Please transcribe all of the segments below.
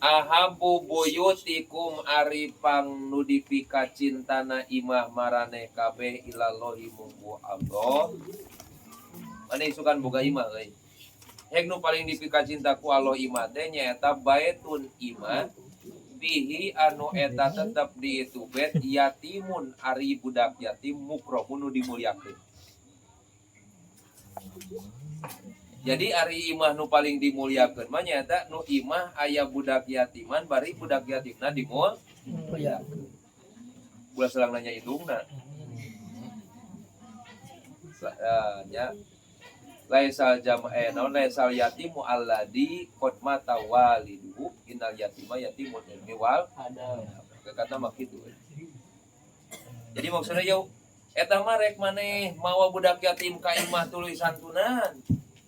Ahabu buyutikum ari pang nudipika cintana imah marane kabeh ilallahi munggu Allah. Mane isukan boga imah euy. Heg nu paling dipika cintaku Allah imah teh nyaeta baitun imah bihi anu eta tetep di itu bet yatimun ari budak yatim mukromun nu dimulyakeun. Jadi ari imah nu paling dimulyakeun mah nyaeta nu imah aya budak yatiman bari budak yatimna dimulyakeun. Ulah selang nanya indungna. Ya laisal laisal yatimu alladzi qad mata walidu innal yatima yatimun ilmi wal ada. Kata mah kitu. Jadi maksudnya yau eta mah rek maneh mawa budak yatim ka imah tuluy santunan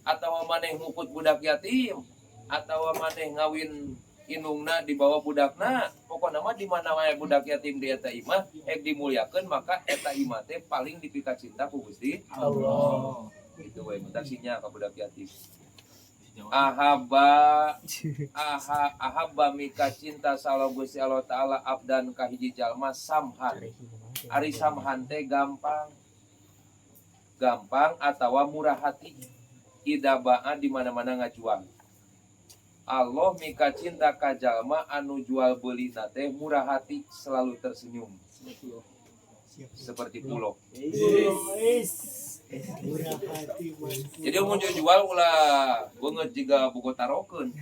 atawa maneh ngukut budak yatim atawa maneh ngawin indungna di bawah budakna pokona mah di mana wae budak yatim di eta imah hek dimulyakeun maka eta imah teh paling dipika cinta ku Gusti Allah. Itu we mutasinya ka budak yatim. Ahabba mika cinta sallallahu Gusti Allah taala abdan ka hiji jalma samhan. Ari samhan teh gampang atawa murah hati. Idabaa di mana-mana ngajual. Allah mika cinta ka jalma anu jual beulina teh murah hati selalu tersenyum. Seperti pulau. Jadi mun jual ulah beungeut jiga bogo tarokeun.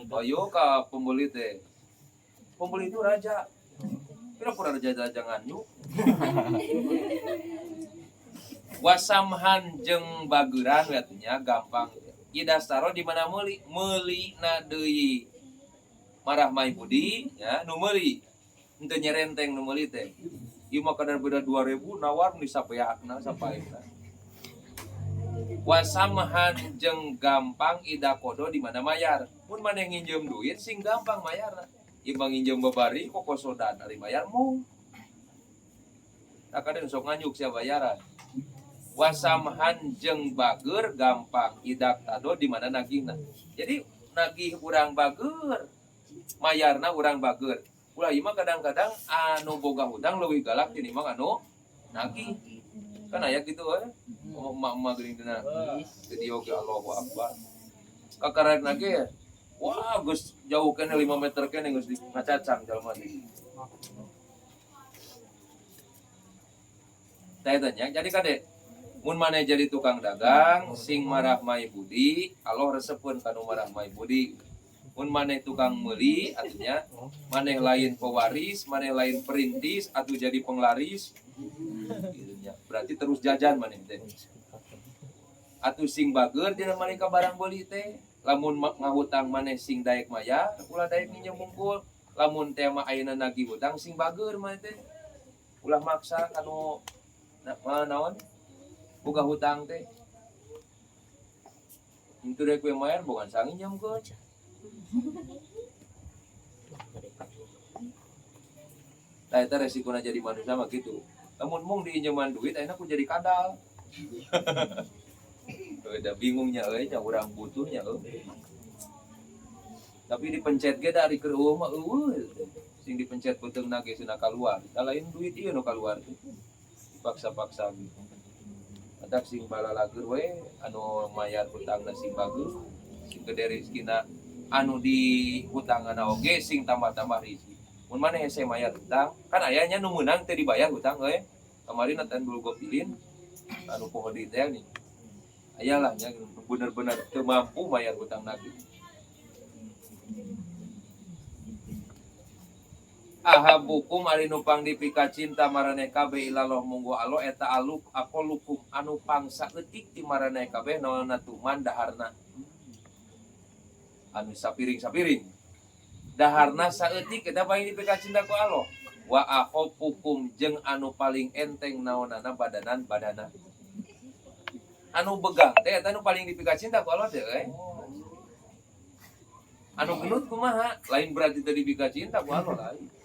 Ayo ka pembeli teh. Pembeli itu raja. Pura-pura raja nganyu. Wasamhan jeung bageuran katanya gampang. Idastaro di mana meuli na deui marah mai budi ya nu meuli henteu nyerenteng nu meuli teh. Ieu mah kadar beda 2000 nawar nu disapeakna sapaeuna. Wasamhan jeung gampang idakodo di mana mayar. Mun maneh nginjem duit sing gampang mayarna. Ieu mah nginjem babari kokosodan ari mayar mung. Tak kadang sok nganyuk sia bayaran. Wasamhan jeung bageur gampang idak tado di mana nagihna. Jadi nagih urang bageur, mayarna urang bageur. Ulah ieu mah kadang-kadang anu boga hutang leuwih galak tinimbang anu nagih. Kan aya kitu we. Emak-emak geuning dina video ge Allahu Akbar. Kakarek nage wah geus jauh kene 5 meter kene geus ngacacang jalma teh. Tanya jadi kade mun maneh jadi tukang dagang sing marah mai budi Allah resepkeun kanu marah mai budi. Mun maneh tukang meuli artinya maneh lain pewaris, maneh lain perintis atuh jadi penglaris. Gitunya. Berarti terus jajan maneh teh. Atuh sing bageur dina maneh ka barang beuli teh. Lamun ngahutang maneh sing daek mayar, ulah daek nginjem mungkul. Lamun teh mah ayeuna nagih hutang sing bageur maneh teh. Ulah maksa kanu naon? Buka hutang teh. Itu rek we mayar bukan sangi nyamkeun. Tah eta resikona jadi manusia mah kitu. Lamun mung diinjeman duit ayeuna ku jadi kadal. Udah bingungnya euy nya urang butuhnya euy. Tapi dipencet ge dari keur eueuh mah eueuh. Sing dipencet beuteungna ge cenah kaluar. Da lain duit ieu nu kaluar teh. Dipaksa-paksa gitu. Adak sing balalagur we anu mayar hutangna sing bagus sing gede rezekina anu di hutangana oge sing tambah-tambah rezeki. Mun maneh hese mayar hutang kan ayahnya nu meunang teu dibayar hutang we. Kemarin atan dulu gopilin anu poho di teh nih. Ayalah nya bener-bener teu mampu mayar hutang nagih. Ahabukum ari nu pang dipika cinta marane kabeh ilallah munggu Allah eta aluk aqolukum anu pangsa leutik ti marane kabeh naonna tuman daharna anu sapiring-sapiring daharna saeutik eta paling dipika cinta ku Allah wa akhofukum jeung anu paling enteng naonnana badana anu begang teh eta anu paling dipika cinta ku Allah teh anu genut kumaha lain berarti teu dipika cinta ku Allah lain.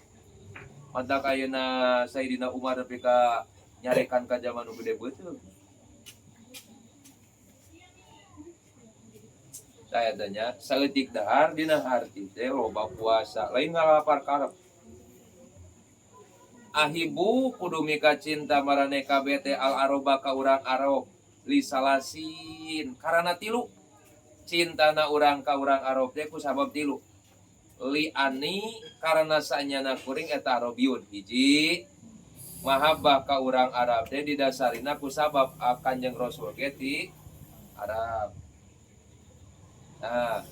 Mata kayana Sayyidina Umar pika nyarekan ka zaman nu gede beuteung. Tayatanya saeutik dahar dina harti teh loba puasa lain ngalapar karep. Ahibu kudu mika cinta marane kabeh teh al aroba ka urang arab li salasin karana tilu cintana urang ka urang arab teh ku sabab tilu. Li ani karena sanyana kuring eta Arabiun hiji mahabbah ka urang Arab teh didasarina ku sabab Kanjeng Rasul ge ti Arab. Nah,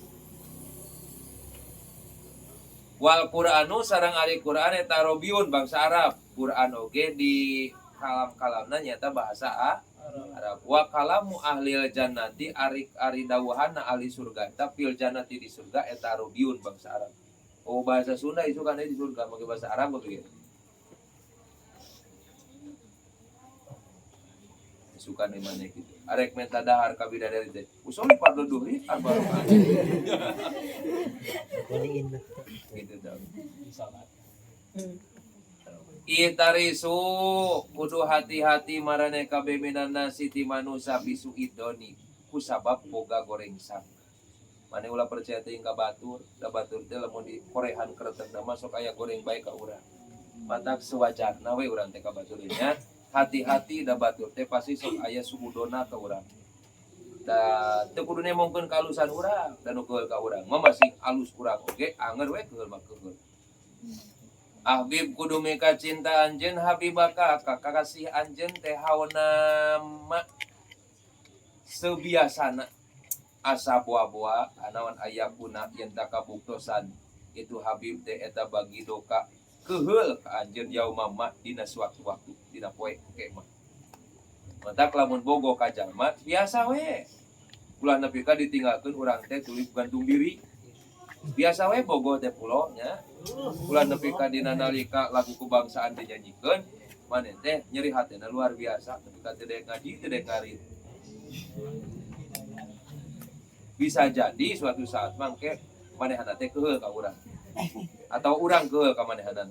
wal Qur'anu sareng ari Qur'an eta Arabiun bangsa Arab. Qur'an oge di kalam-kalamna nyata bahasa Arab. Wa kalamu ahlil jannati ari dawuhanna ahli surga eta fil jannati di surga eta Arabiun bangsa Arab. Oh bahasa Sunda itu kan di surga pakai bahasa Arab begitu. Suka nih mana gitu. Arek menta dahar ka bidadari teh. Usoli pardo durit arba. Gitu dong. Itarisu kudu hati-hati marane kabeh minanna siti manusa bisu idoni ku sabab boga goreng sang. Mane ulah percaya teh ka batur, da batur teh lamun di korehan keretegna masuk aya goreng bae ka urang. Matak sewajarna we urang teh ka batur nya. Hati-hati da batur teh pasti sok aya sugudona ka urang. Da teu kudu nemongkeun ka alusan urang, da nu keul ka urang. Mah masih alus urang oge, anger we keul mah keul. Habib kudu mika cinta anjeun habibaka kakasih anjeun teh haona ma sebiasana asa buah-buah anawan ayakuna yen tak kabuktosan itu Habib teh eta bagi doka keheul ka anjeun yaumama dina suatu-waktu dina poe kemah. Matak lamun bogo ka jalma biasa we. Ulah nepi ka ditinggalkeun urang teh tuluy gantung diri. Biasa we bogo teh pulo nya. Ulah nepi ka dina nalika lagu kebangsaan dinyanyiikeun maneh teh nyeri hatena luar biasa nepi ka teu daek ngaji teu daek ngarit. Bisa jadi suatu saat mangke manehana teh keheul ka urang atau urang keheul ka manehanan.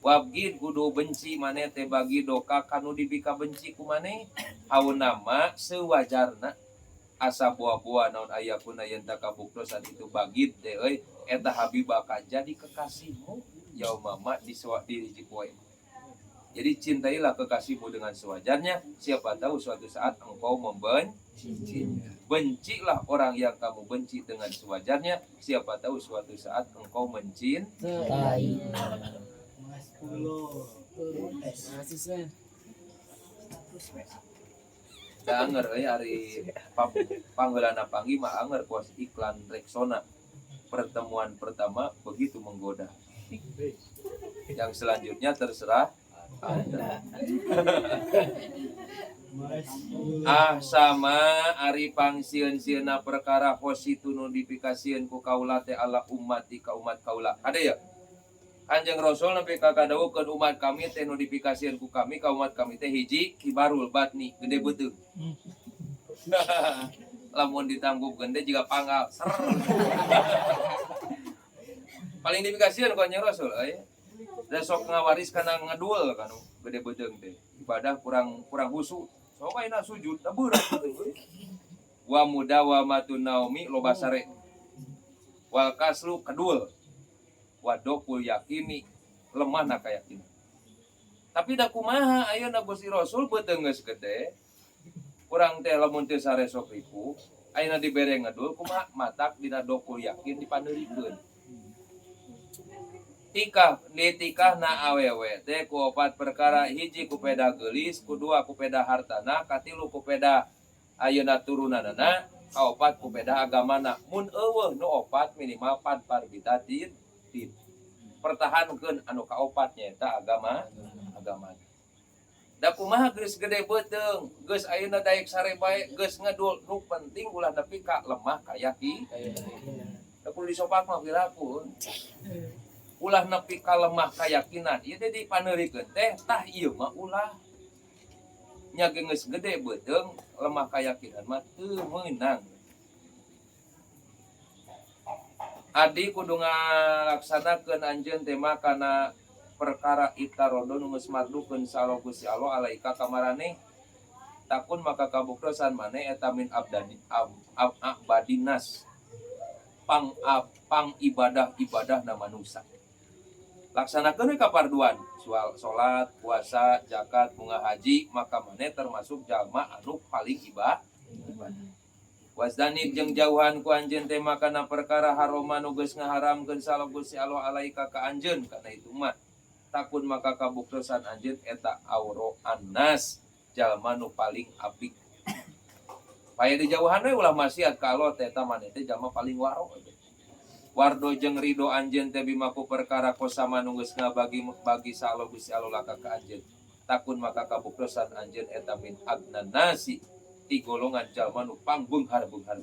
Wabgid kudu benci maneh teh bagi doka kanu dibika benci ku maneh hauna ma sewajarna asa buah-buah naon ayakuna yen tak kabuktosan itu bagid teh euy eta habibaka jadi kekasihmu yaumama di hiji poe. Jadi cintailah kekasihmu dengan sewajarnya, siapa tahu suatu saat engkau membencinya. Bencilah orang yang kamu benci dengan sewajarnya, siapa tahu suatu saat engkau mencintai. Da anger ari panggeulana panggih mah anger kuas iklan Rexona. Pertemuan pertama begitu menggoda. Yang selanjutnya terserah Anda. Sama ari pangsieun-sieunna perkara positu notifikasieun ku kaula teh ala ummati ka umat kaula. Ada ya? Kanjeng Rasul nepi ka kadawuhkeun umat kami teh notifikasieun ku kami ka umat kami teh hiji kibarul batni gede beuteung. Lamun ditanggup gede juga panggal. Paling notifikasieun ku Kanjeng Rasul euy. Da sok ngawaris kana ngadul kanu gede beuteung teh. Ibadah kurang husu. Sok ayeuna sujud da beurang teh. Wa mudawamatun naumi loba sare. Wal kaslu kedul. Wadokul yakini lemah na kayakinan. Tapi da kumaha ayeuna Gusti Rasul beuteung geus gede. Urang teh lamun teu sare sok ripu, ayeuna dibere ngedul kumaha matak dina dokul yakin dipaneurikeun. Tikah na awewe teh ku opat perkara hiji ku peda geulis, kedua ku peda hartana, katilu ku peda ayeuna turunanana, kaopat ku peda agamana. Mun eueuh nu opat minimal parbitatin pertahankeun anu kaopat nyaeta agama. Da kumaha geus gede beuteung, geus ayeuna daek sare bae, geus ngedul, nu penting ulah nepi ka lemah kayaki. Da kudu disopak mah piraku. Ulah nepi ka lemah kayakinan, ieu teh dipaneurikeun teh tah ieu mah ulah nya geus gede beuteung lemah kayakinan mah teu meunang. Adi kudu ngalaksanakeun anjeun teh mah kana perkara itarodo nu geus mardukeun salo Gusti Allah alaika ka maraneh takun maka kabuktosan maneh eta min abadinas pang ibadah na manusia. Laksanakeun we kaparduan, salat, puasa, zakat, bunga haji, maka maneh termasuk jalma anu paling ibadah. Wasdanib jeung jauhan ku anjeun teh makana perkara haroma nu geus ngaharamkeun salo Gusti Allah alaika ka anjeun kana itu mah. Takun maka kabuktosan anjeun eta auro annas, jalma nu paling apik. Paya di jauhan we ulah maksiat ka Allah teh eta maneh teh jalma paling waro. Wardo jeung ridho anjeun teh bimaku perkara kosama nu geus ngabagi salo Gusti Allah laka ka anjeun. Takun maka kabuktosan anjeun eta min adnan nasi, ti golongan jalma nu pangbeunghar-beunghar.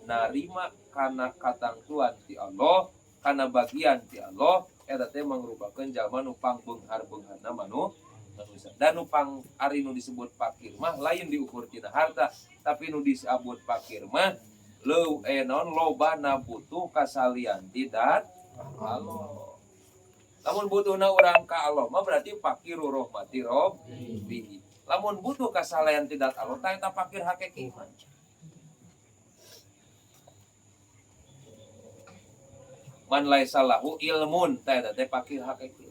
Narima kana katangtuan ti Allah, kana bagian ti Allah, eta teh mangrupakeun jalma nu pangbeunghar-beungharna manusia. Dan nu pang ari nu disebut fakir mah lain diukur tina harta, tapi nu disebut fakir mah lobana butuh kasalian tidak Allah. Lamun butuhna urang ka Allah mah berarti fakiru rahmati rabbi. Lamun butuh kasalian tidak Allah tah eta fakir hakiki. Man laisa lahu ilmun tah eta teh fakir hakiki.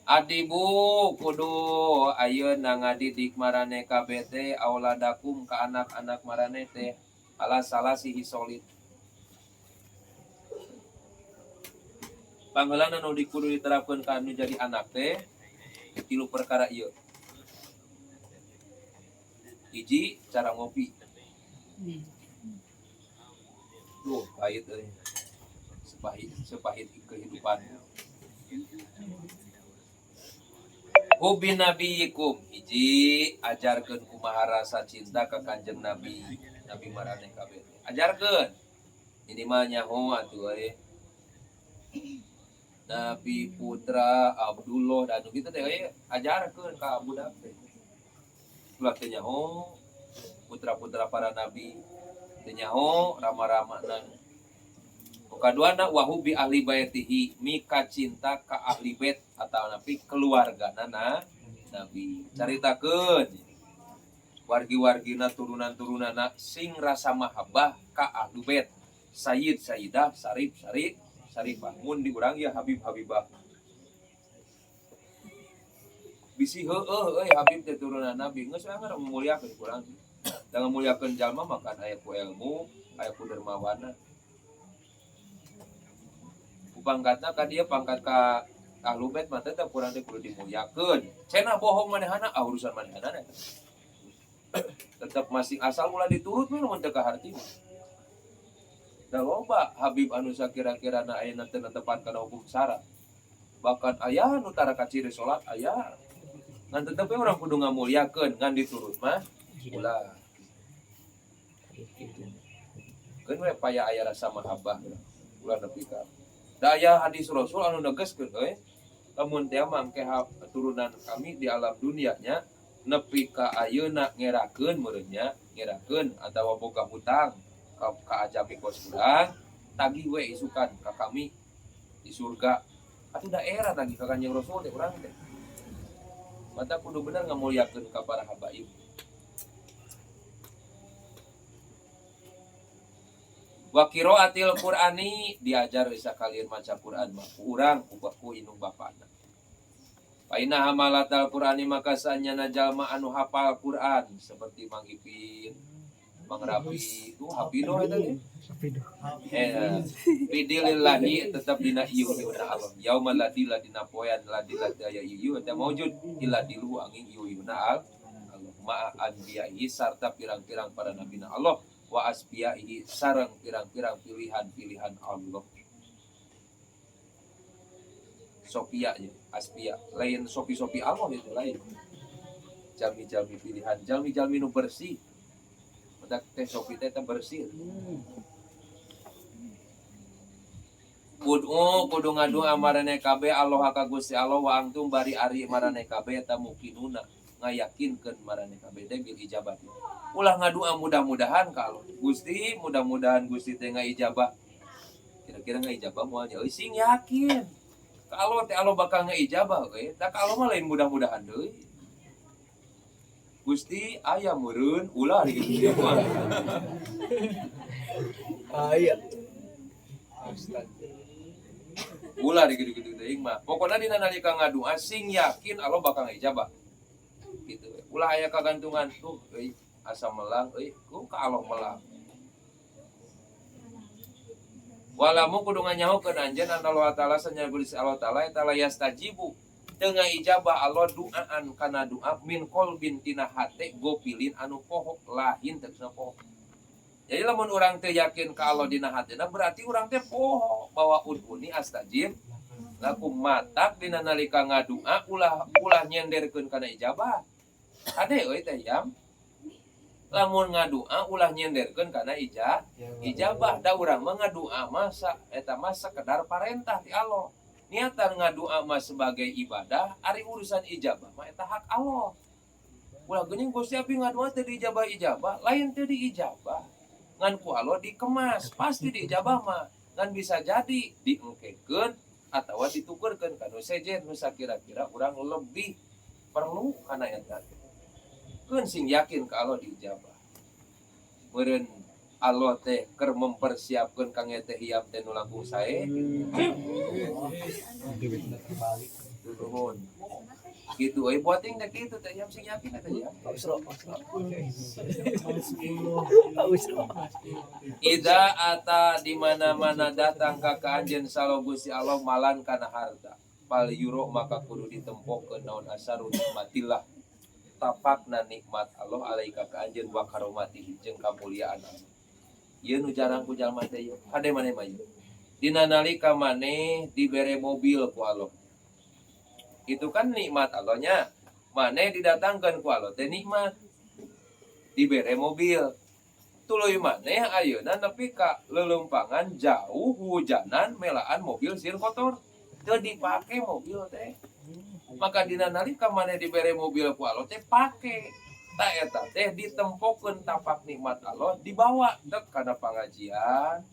Adibu kudu ayeuna ngadidik marane kabeh teh auladakum ka anak-anak marane teh ala salasihi solid. Pangheulana nu dikudu diterapkeun ka anu jadi anak teh tilu perkara ieu. Hiji, cara ngopi. Duh, pahit euy. Sepahit kehidupan. Hubi nabiyikum, hiji ajarkeun kumaha rasa cinta ka Kanjeng Nabi marane kabeh. Ajarkeun. Ini mah nyaho atuh we. Nabi putra Abdullah dan kitu teh ajarkeun ka budak teh. Ulah teh nyaho putra-putra para nabi, teh nyaho rama-ramana. Kaduana wahubi ahli baitihi, mika cinta ka ahli bait atau nabi keluargana nabi. Caritakeun wargi-wargina turunan-turunana sing rasa mahabbah ka ahli bait. Sayyid sayyidah sarifah mun di urang ya habib habibah. Bisi heueuh habib teh turunan nabi geus we memulyakeun urang. Da ngamulyakeun jalma maka aya ku ilmu, aya ku dermawana. Pangkatna ka dia pangkat ka ahlu bait mah teh kurang teh kudu dimulyakeun. Cenah bohong manehana urusan manehana. Tetep masing asal ulah diturut we mun teu kaharti. Da loba habib anu sakira-kirana ayeuna teu netepan kana hukum syara. Bahkan aya nu tara ka ciri salat aya. Ngan tetep we urang kudu ngamulyakeun ngan diturut mah ulah. Keun we paya aya rasa mahabbah ulah nepi ka daya hadis Rasul anu negeskeun lamun teh mangke turunan kami di alam dunianya nepi ka ayeuna ngerakeun meureunnya ngerakeun atawa boga hutang ka ajami kos urang tagih we isukan ka kami di surga atuh daerah tagih ka Kanjeng Rasul teh urang teh mata kudu bener ngamulyakeun ka para habaib. Wa qiraatil Qur'ani diajar bisa kalian maca Qur'an mah ku urang ku indung bapana. Fa inna hamalatal Qur'ani maka sanyana jalma anu hafal Qur'an seperti Mang Ipin, Mang Rapi, tuh hafidoh eta teh. Bidilillahi tetap dina ieu Allah. Yaumal ladila dina poean ladila daya ieu eta maujud illa dilu angin ieu Allah. Ma anbiya'i sarta pirang-pirang para nabina Allah. Wa asbiyaihi sareng pirang-pirang pilihan-pilihan Allah. Sofia nya, asbiya, lain sopi-sopi Allah itu lain. Jalmi-jalmi pilihan, jalmi-jalmi nu bersih. Madak teh sopi teh bersih. Kudu ngadu amarane kabeh Allah ka Gusti Allah wa antum bari ari marane kabeh eta mukinuna ngayakinkeun marane kabeh teh bil ijabah. Ulah ngadua mudah-mudahan ka Allah. Gusti, mudah-mudahan Gusti teh ngaijabah. Kira-kira ngaijabah moal nya euy sing yakin. Ka Allah teh Allah bakal ngaijabah we. Da ka Allah mah lain mudah-mudahan deui. Gusti aya meureun ulah di kitu mah. Iya. Ulah di gitu-gitu teuing mah. Pokona dina nalika ngadua sing yakin Allah bakal ngijabah. Gitu. Ulah aya kagantungan tuh euy asa melang euy ku ka Allah melang. Walamu kudu nganyahokeun anjeun Allah taala sanya Gusti Allah taala eta la yastajibu teu ngaijabah Allah duaan kana doa min qalbin tina hate gopilin anu poho lahin teu poho. Jadi lamun urang teu yakin ka Allah dina hateuna berarti urang teh poho bahwa udhuni astajib lakum matak dina nalika ngadua ulah nyenderkeun kana ijabah. Ade euy teh yam. Lamun ngadua ulah nyenderkeun kana ijabah da urang mah ngadua masa eta mah sakedar parentah ti Allah. Niatan ngadua mah sebagai ibadah, ari urusan ijabah mah eta hak Allah. Ulah geuning Gusti Abi ngadua teu diijabah, lain teu diijabah. Ngan ku Allah dikemas, pasti diijabah mah. Ngan bisa jadi diengkekeun atawa ditukeurkeun kanu sejen nu sakira-kira urang lebih perlu kana eta. Keun sing yakin ka Allah diijabah. Meureun Allah teh keur mempersiapkeun kang teh hiam teh nu langkung sae. Nuhun. Gitu euy boting teh kitu teh hiam sing yakin teh ya. Ida ata di mana-mana datang ka anjeun salo Gusti Allah malan kana harta. Pal yuro maka kudu ditempokeun naon asarun nikmatillah. Tapakna nikmat Allah alaika ka anjeun wa karomatihi jeung kamuliaan Allah. Ieu nu jarang ku jalma teh ieu. Kade maneh mah ieu. Dina nalika maneh dibere mobil ku Allah. Itu kan nikmat Allahnya. Maneh didatangkeun ku Allah teh nikmat. Dibere mobil. Tuluy maneh ayeuna nepi ka lelumpangan jauh hujanan melaan mobil sieun kotor. Teu dipake mobil teh. Maka dina nalika maneh dibere mobil ku Allah teh pake. Ta eta teh ditempokeun tapak nikmat Allah dibawa dek kana pangajian.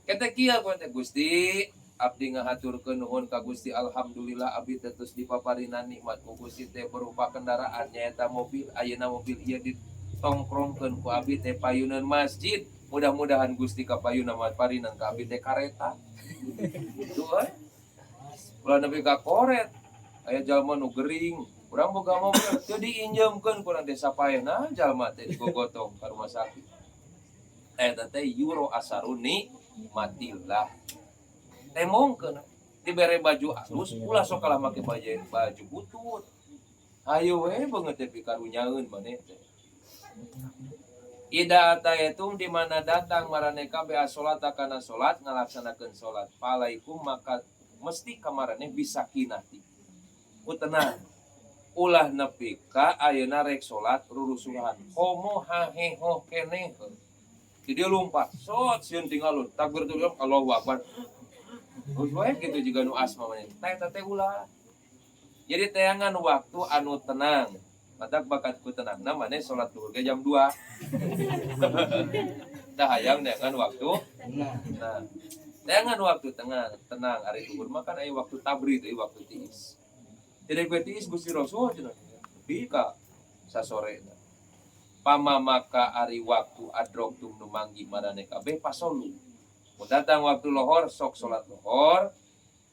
Kete kieu ku teh Gusti, abdi ngahaturkeun nuhun ka Gusti alhamdulillah abdi teh tos dipaparinan nikmat ku Gusti teh berupa kendaraan nyaeta mobil. Ayeuna mobil ieu ditongkrongkeun ku abdi teh payuneun masjid. Mudah-mudahan Gusti kapayuna maparinan ka abdi teh kareta. Itu euy. Ulah nepi ka koret. Aya jalma nu gering, urang boga mobil teu diinjemkeun ku urang desa paehna jalma teh digogotong ka rumah sakit. Eta teh yuro asaruni matillah. Temongkeun dibere baju alus ulah sok kalah make baju butut. Hayu we beungeut teh pikarunyaeun maneh teh. Ida atayatum di mana datang marane kabeh salat kana salat ngalaksanakeun salat. Palaikum maka mesti kamarane bisa kinati. Utenang ulah nepi ka ayeuna rek salat rurusuhan. Komo haheho keneh. Jadi lumpat, sot sieun tinggalun takbir tu Allahu Akbar. Wae kitu juga nu asma maneh. Eta teh ulah. Jadi teangan waktu anu tenang. Matak bakat ku tenangna maneh salat duhur ge jam 2. Tah hayang neangan waktu. Nah. Teangan waktu tenang ari duhur mah kan aya waktu tabrid, waktu tiis. Jadi gue tiis Gusti Rasul cenah. Bi ka sasorena. Pama maka ari waktu adrok tum nu manggi marane kabeh pasolu. Mun datang waktu lohor sok salat lohor.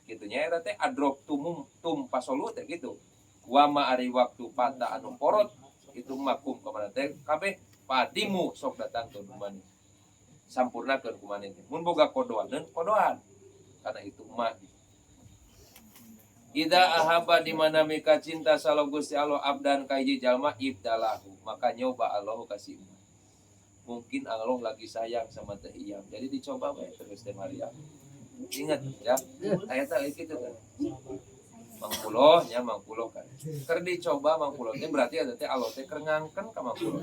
Kitu nya eta teh adrok tum pasolu teh gitu. Wa ma ari waktu pata anu porot itu makum kamana teh kabeh padimu sok datang ke maneh. Sampurnakeun ku maneh teh. Mun boga kodoan karena itu mah. Ida ahaba di mana mika cinta salo Gusti Allah abdan ka hiji jalma ibdalahu maka nyoba Allah kasih. Mungkin Allah lagi sayang sama teh iyam. Jadi dicoba bae terus teh Maria. Ingat ya. Aya teh kitu kan. Mangpuloh nya mangpuloh kan. Keur dicoba mangpuloh teh berarti ada teh Allah teh keur ngangken ka mangpuloh.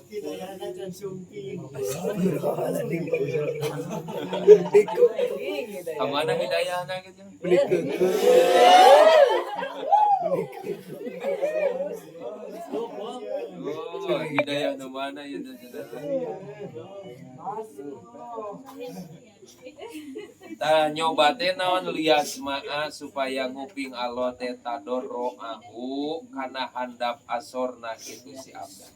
Hidayahna can sumping. Kamana hidayahna gitu. Oh, hidayah nu mana ya saudara. Tah nyoba teh naon lias ma'a supaya nguping Allah teh tadorroahu kana handap asorna kitu si abdan.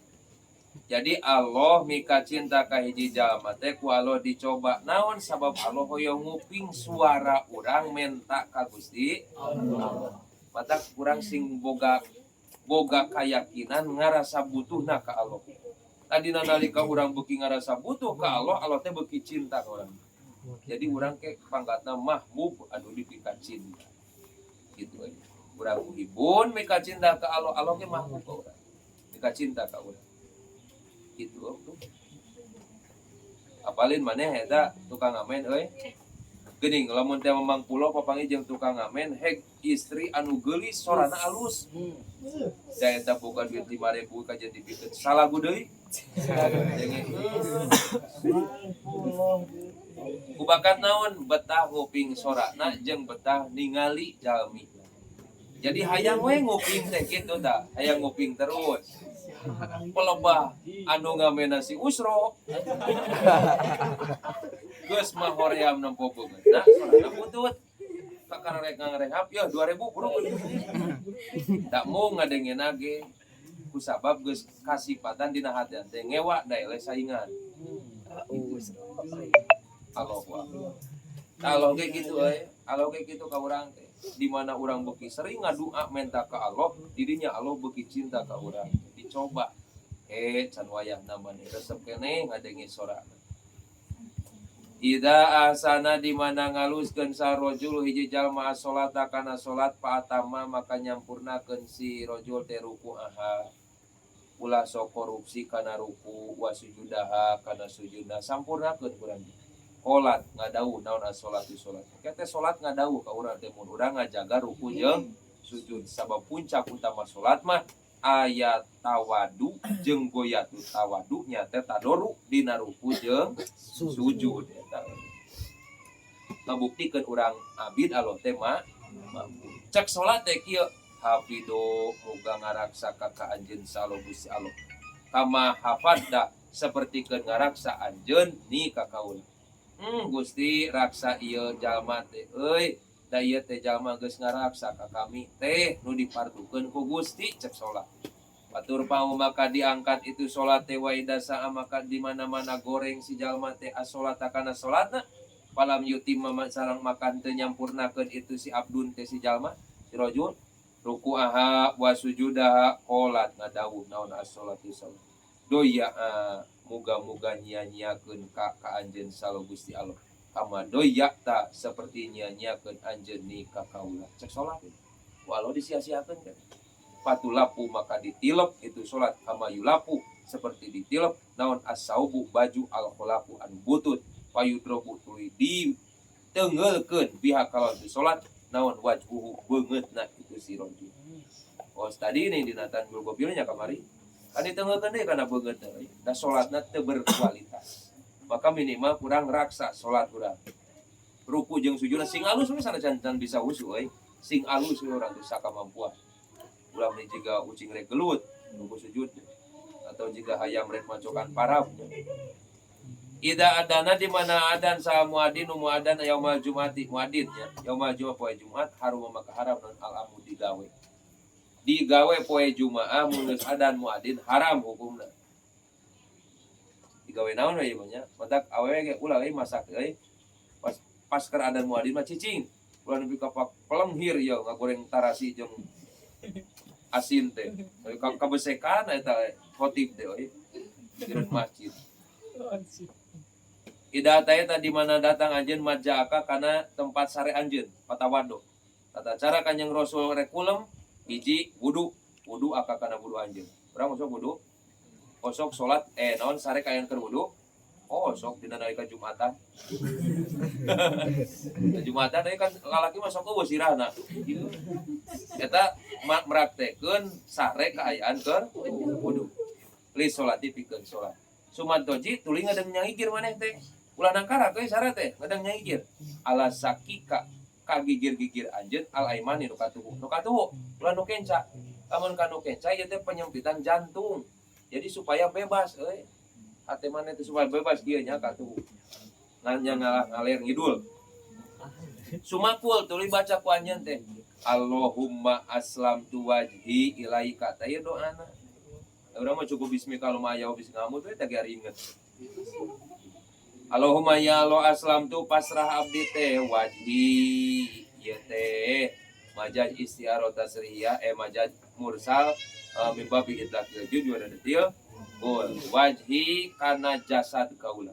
Jadi Allah mika cinta ka hiji jalma teh ku Allah dicoba. Naon sabab Allah hoyong nguping suara urang menta ka Gusti Allah. Mata kurang sing boga keyakinan ngarasa butuhna ka Allah. Tadi nalika urang beuki ngarasa butuh ka Allah, Allah teh beuki cinta ka urang. Jadi urang ke panggatna mahbub anu dipika cinta. Gitu aja. Urang hibun mika cinta ka Allah, Allah ge mahbub ka urang. Mika cinta ka urang. Gitu tuh. Apalin maneh eta tukang ngamen euy. Geuning lamun teh Mamang Pulo papanggih jeung tukang ngamen heg istri anu geulis sorana alus. Da eta boga duit 5.000 kajen dipikeun salagu deui. Kubakat naon betah nguping sorana jeung betah ningali jalmi. Jadi hayang we nguping teh kitu tah, hayang nguping terus. Pelebah anu ngamena si Usro. Geus mah hoream nempo beungeut. Nah, sorana putut. Kakarek ngarehap ya 2.000 bro. Da mau ngadengeun ge kusabab geus kasipatan dina hatian teh ngewa da eleh saingan. Allah ge kitu euy. Allah ge kitu ka urang teh. Di mana urang beuki sering ngadua menta ka Allah, didinya Allah beuki cinta ka urang. Dicoba can wayahna maneh resep keneh ngadenge sorana. Ida asana di mana ngaluskeun sarojul hiji jalma salata kana salat paatama maka nyampurnakeun si rojul teh ruku'aha. Ulah sok korupsi kana ruku wa sujudaha kana sujudna sampurnakeun urang. Qolat ngadawuh naon as-sholatu salat. Kete salat ngadawuh ka urang teh mun urang ngajaga ruku jeung sujud. Sabab puncak utama salat mah ayat tawadu jeung goyatu tawadu nya teh tadoru dina ruku jeung sujud eta. Ngabuktikeun urang abid Allah teh mah cek salat teh kieu hafido muga ngaraksa ka anjeun salo Gusti Allah. Kama hafadda sapertikeun ngaraksa anjeun ni ka kaula. Gusti raksa ieu jalma teh euy, da ieu teh jalma geus ngaraksa ka kami teh nu dipardukeun ku Gusti cek salat. Batur pau maka diangkat itu salat teh wa idasa maka di mana-mana goreng si jalma teh as-salata kana salatna palam yutim sareng makan teu nyampurnakeun itu si abdun teh si jalma si rajul ruku'aha wa sujudaha qolat ngadawuh naon as-salatu salat. Doya muga-muga nya-nyakeun ka anjeun salo Gusti Allah. Kama doya ta seperti nya-nyakeun anjeun ni ka kaula. Cek salat. Walau disia-siakeun kan. Patulapu maka ditilep itu salat kama yulapu seperti ditilep naon as-saubu baju al-khulafu an butut payudrobu tuluy di teungeulkeun pihak kalau di salat naon wajhuhu beungeutna itu si rojul. Oh tadi ini dinatan gobilnya kamari. Kan ditengeulkeun deui kana beungeutna da salatna teu berkualitas. Maka minimal kurang raksa salat urang. Ruku jeung sujudna sing alus we sanajan bisa husu euy. Sing alus we urang teh sakamampuan. Ulah ni jiga ucing rek gelut ruku sujud atau jika hayam rek macokan parab. Ida adana di mana adan sa muadzin muadzan yaumul jumati muadzin nya yaumul jumat poe Jumat harum maka haram non al amu digawe poe Jumaah mun geus adan muadzin haram hukumna. Digawe naon we ieu nya? Matak awewe ge ulah euy masak euy. Pas keur adan muadzin mah cicing. Ulah nepi ka pelenghir ieu ngagoreng tarasi jeung asin teh. Kabesekan eta khotib teh euy. Di masjid. Ida tayata di mana datang anjeun majaka kana tempat sare anjeun patawado. Tata cara Kanjeng Rasul rekulem hiji wudu aka kana wudu anjeun. Urang masuk wudu. Osok salat naon sare kayan keur wudu. Oh, sok dina nalika Jumatan. Jumatan deui kan lalaki mah sok eueuh sirahna. Eta meraktekeun sare kaayaan keur wudu. Lis salat dipikeun salat. Sumantoji tuluy ngadeng nyangigir maneh teh. Ulah nangkara teh syarat teh ngadeng nyangigir. Ala sakika kagigir-gigir anjeun al aimani nu katuhu. Nu katuhu ulah nu kenca. Lamun ka nu kenca ieu teh penyempitan jantung. Jadi supaya bebas euy. Hate maneh teh supaya bebas dieu nya katuhu. Nganya ngaler ngidul. Sumakul tuluy baca ku anjeun teh. Allahumma aslamtu wajhi ilaika teh doana. Urang mah cukup bismika lumayaw bis ngamut we teh inget. Allahumma ya Allah aslam tu pasrah abdi teh wajhi ieu teh majaz istiarah tasrihiyah majaz mursal mimba bi idlaqil juz wa detil qul wajhi kana jasad kaula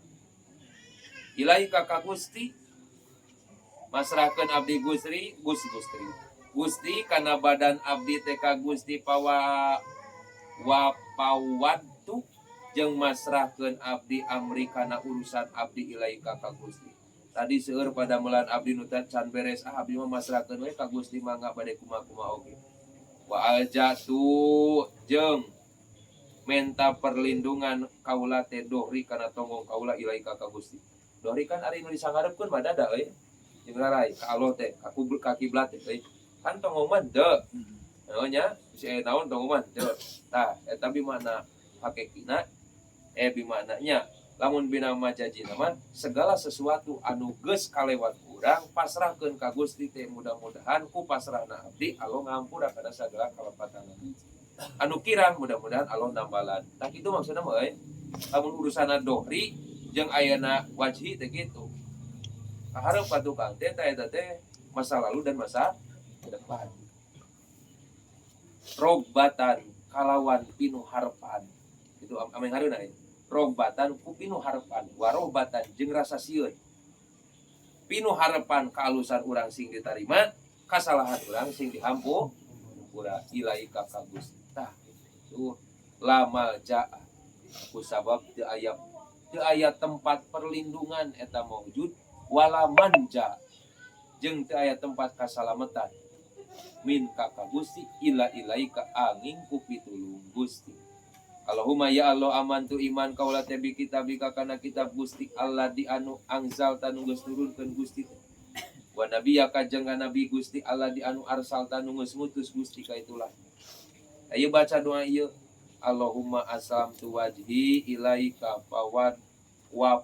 ilaika ka Gusti masrahkeun abdi Gusti Gusti kana badan abdi teh ka Gusti wa pawadtu jeung masrahkeun abdi amri kana urusan abdi ilaika ka Gusti. Tadi seueur pada melan abdi nu can beres abdi mah masrahkeun we ka Gusti mangga bade kumaha oge. Wa aljatu jeung menta perlindungan kaula teh dohri kana tonggong kaula ilaika ka Gusti. Dohri kan ari nu disangarepkeun badada euy. Jeung larai ka Allah teh ka kiblat teh euy. Kan tonggong mah teu. Nya si naon tonggong mah teu. Tah eta bimana hakikina bimaknanya lamun bina majaji nama segala sesuatu anu geus kalewat urang pasrahkeun ka Gusti teh mudah-mudahan ku pasrahna abdi Allah ngampura kana sagala kalepatan anu kirang mudah-mudahan Allah nambalan. Tah kitu maksudna mah lamun urusana dohri jeung ayeuna wajhi teh kitu. Kahareup ka tukang teh eta teh masa lalu dan masa depan. Rogbatan kalawan pinuh harapan. Itu ameng hareuna rogbatan ku pinuh harapan warohbatan jeung rasa sieun pinuh harapan kaalusan urang sing ditarima kasalahan urang sing dihampu urang ilaika ka Gusti tah itu lamal jaa ku sabab teu aya tempat perlindungan eta maujud wala manja jeung teu aya tempat kasalamatan min ka Gusti ila ilaika angin ku pitulung Gusti. Allahumma ya Allah amantu iman kaula teh bi kitabika kana kitab Gusti Allah di anu angzal tanu geus turunkeun Gusti teh. Wa nabiyaka jeung nabi Gusti Allah di anu arsal tanu geus ngutus Gusti ka itulah. Ayo baca doa ieu. Allahumma aslamtu wajhi ilaika wa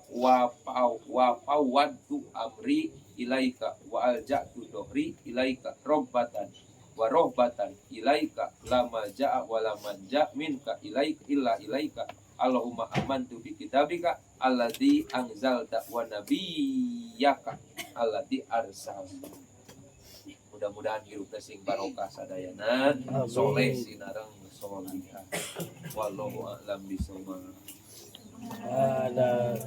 fawwadtu amri ilaika wa alja'tu dohri ilaika robbatan wa rohbatan ilaika la malja'a wa la manja minka ilaika illa ilaika. Allahumma amantu bi kitabika alladzi anzalta wa nabiyyaka alladzi arsalta. Mudah-mudahan hirup sing barokah sadayana soleh sinareng solihah. Wallahu a'lam bishawab. Ada